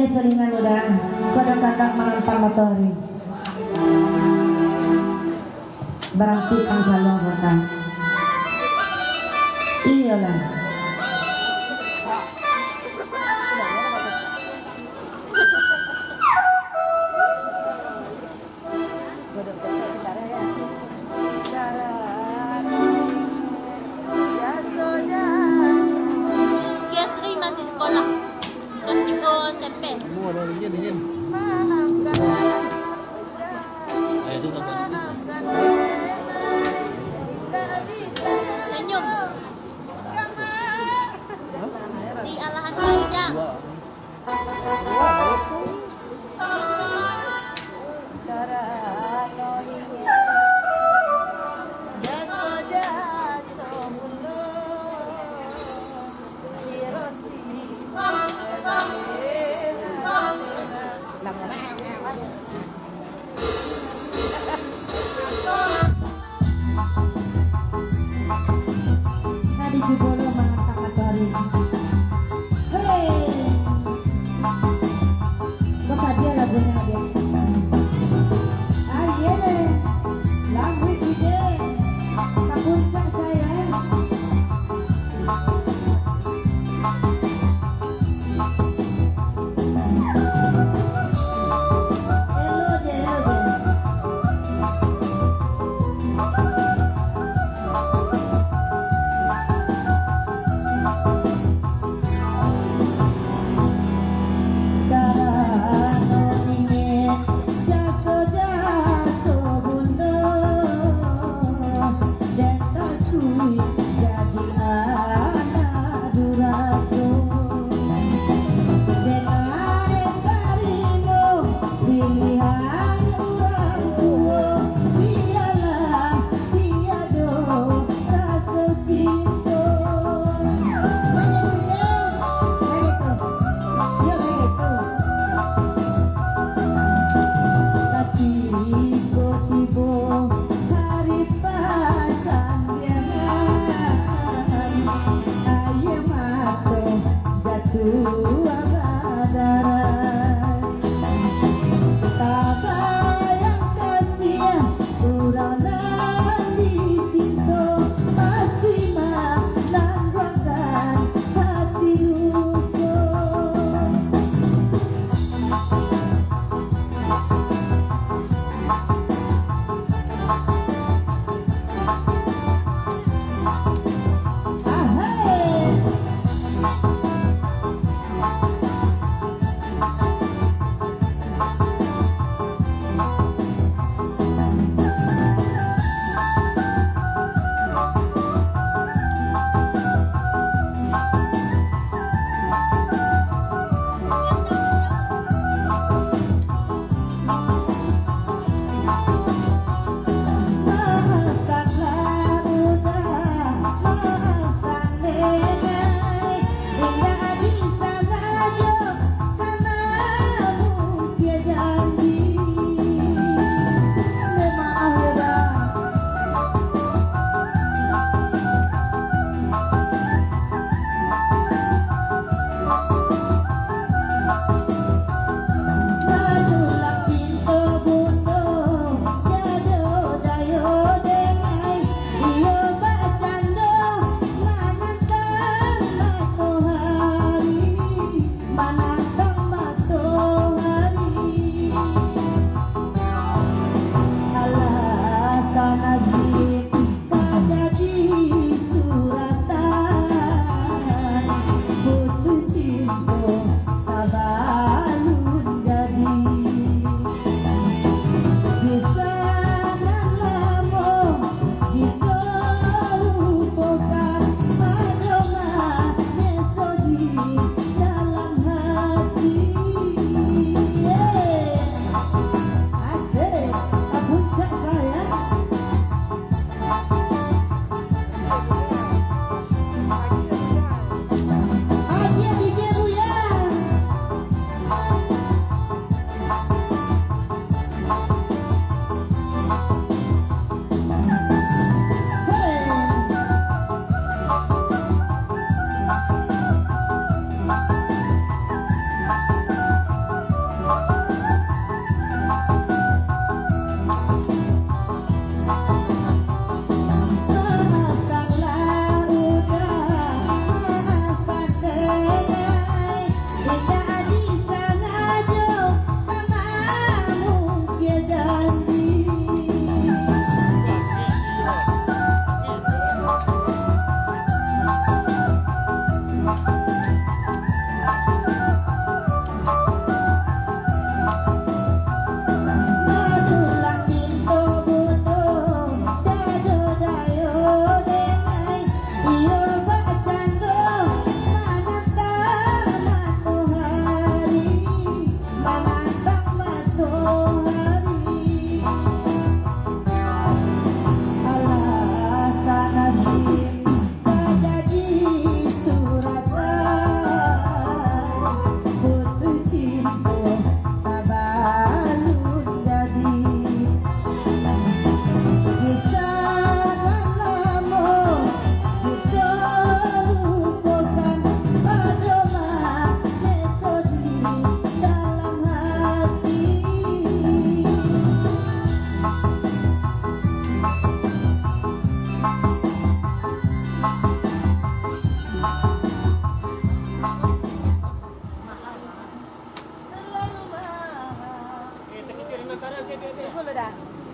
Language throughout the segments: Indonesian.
Jadi selingan udah kode kakak menantang motori. Berarti kang salong kota. Iyalah. Kiasri masih sekolah. Terus Ciko SMP. Senyum. Di Alahan Panjang.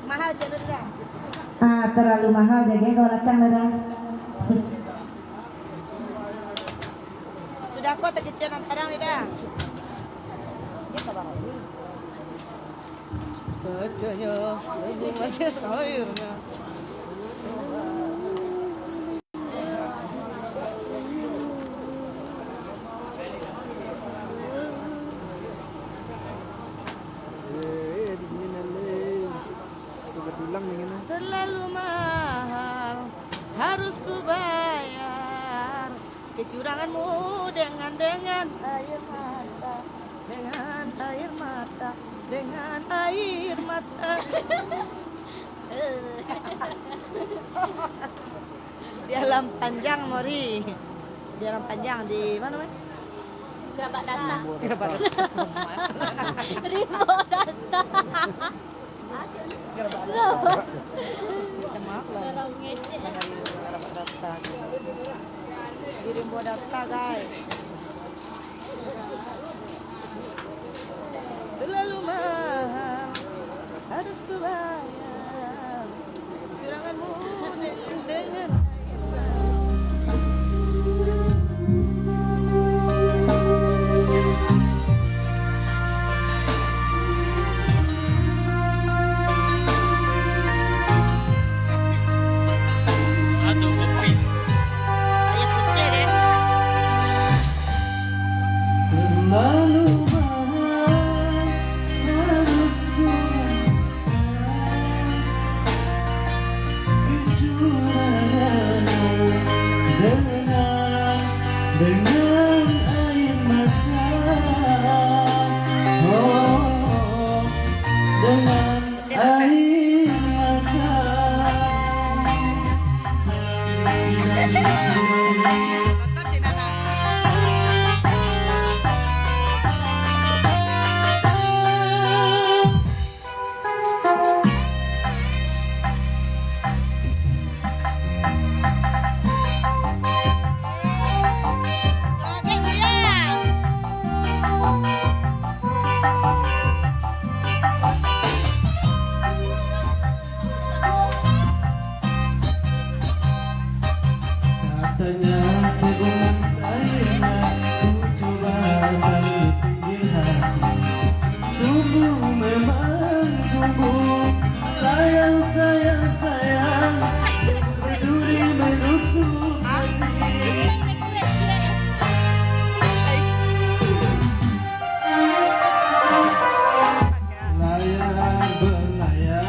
Mahal jalur dah. Terlalu mahal jadi golakan dah. Sudah kok terkecil tarang ni dah. Katanya ibu masih sayurnya. Terlalu mahal harus ku bayar kecuranganmu dengan air mata, dengan air mata, dengan air mata. Di alam panjang Mori, di alam panjang di mana mas? Kerabat data. Kerabat. Rimbo data. Maaf lah. Orang ngecek. Kerabat data. Di Rimbo data guys. Terlalu mahal harus ku bayar curanganmu dengan dengan air mata, oh, dengan air mata. Katanya hubungan saya ku coba dari pinggir hati. Tumbuh memang tumbuh, sayang sayang sayang, berduri menusuk hati. Layar berlayar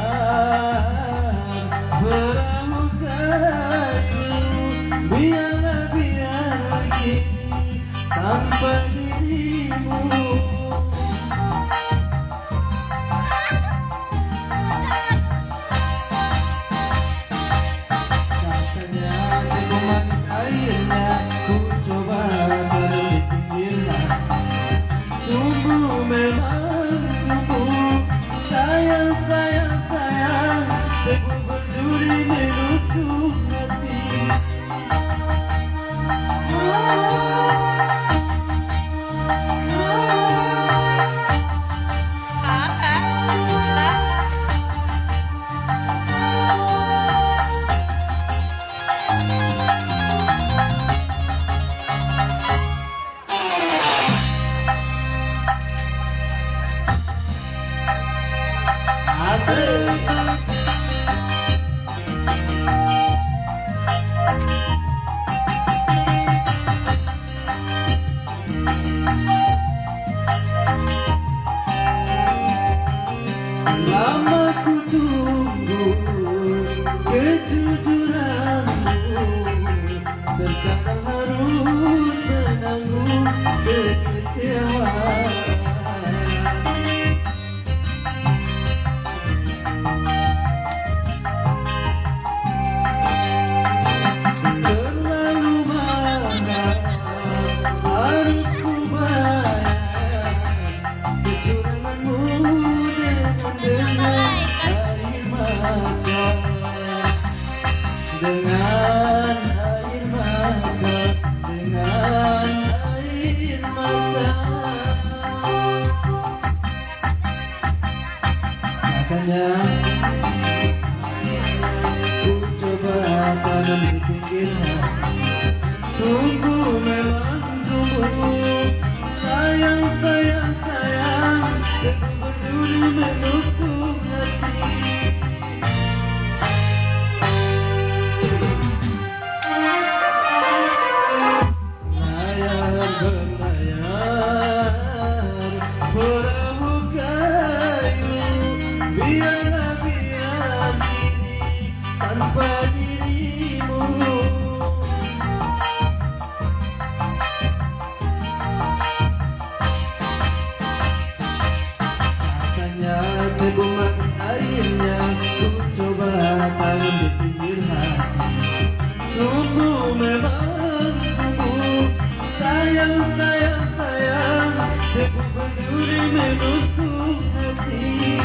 perahu kayu, biarlah biar pergi tanpa dirimu. Katanya minuman airnya ku coba dari pinggir hati. Tumbuh memang tumbuh, sayang sayang sayang, teguh berduri menusuk hati. Lama ku tunggu kejujuranmu, terkadang harus menanggung kekecewaan. Terlalu mahal harus ku bayar kecuranganmu dengan air mata, dengan air mata, dengan air mata. Katanya tanam di pinggir hati. Tunggu memang tunggu, sayang sayang sayang, teguh berduri menusuk hati. Layar berlayar, perahu kayu, biarlah biar ini tanpa dirimu. Rasanya teguh makan airnya, ku coba tanam di pinggir hati. Tunggu memang tunggu, sayang sayang sayang, teguh berduri menusuk hati.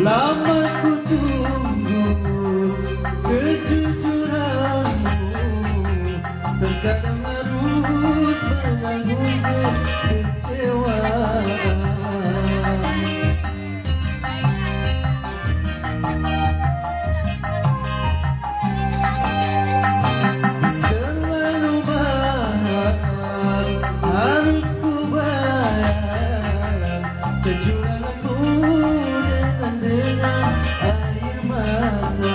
Lama ku tunggu kejujuranmu, terkadang harus menanggung kekecewaan. Terlalu mahal harus ku bayar kecuranganmu dengan air mata,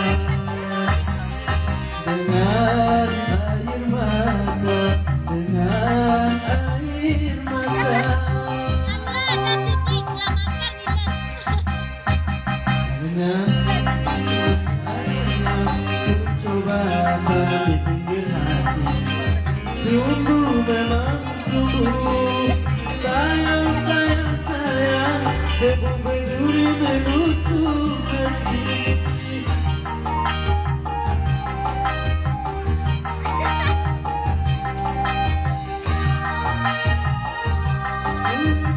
dengan air mata, dengan air mata. Allah, nasi tik lah makan nila. Dengan airnya ku coba tanam di pinggir hati. Tunggu memang tunggu, sayang sayang sayang, teguh berduri menusuk hati.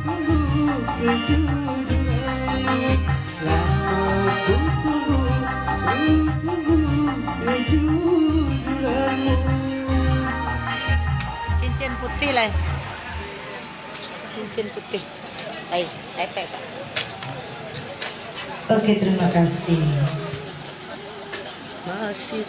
Tunggu kejujuranmu, lama ku tunggu kejujuranmu. Cincin putih lah. Cincin putih. Tepek Kak. Oke, terima kasih. Masih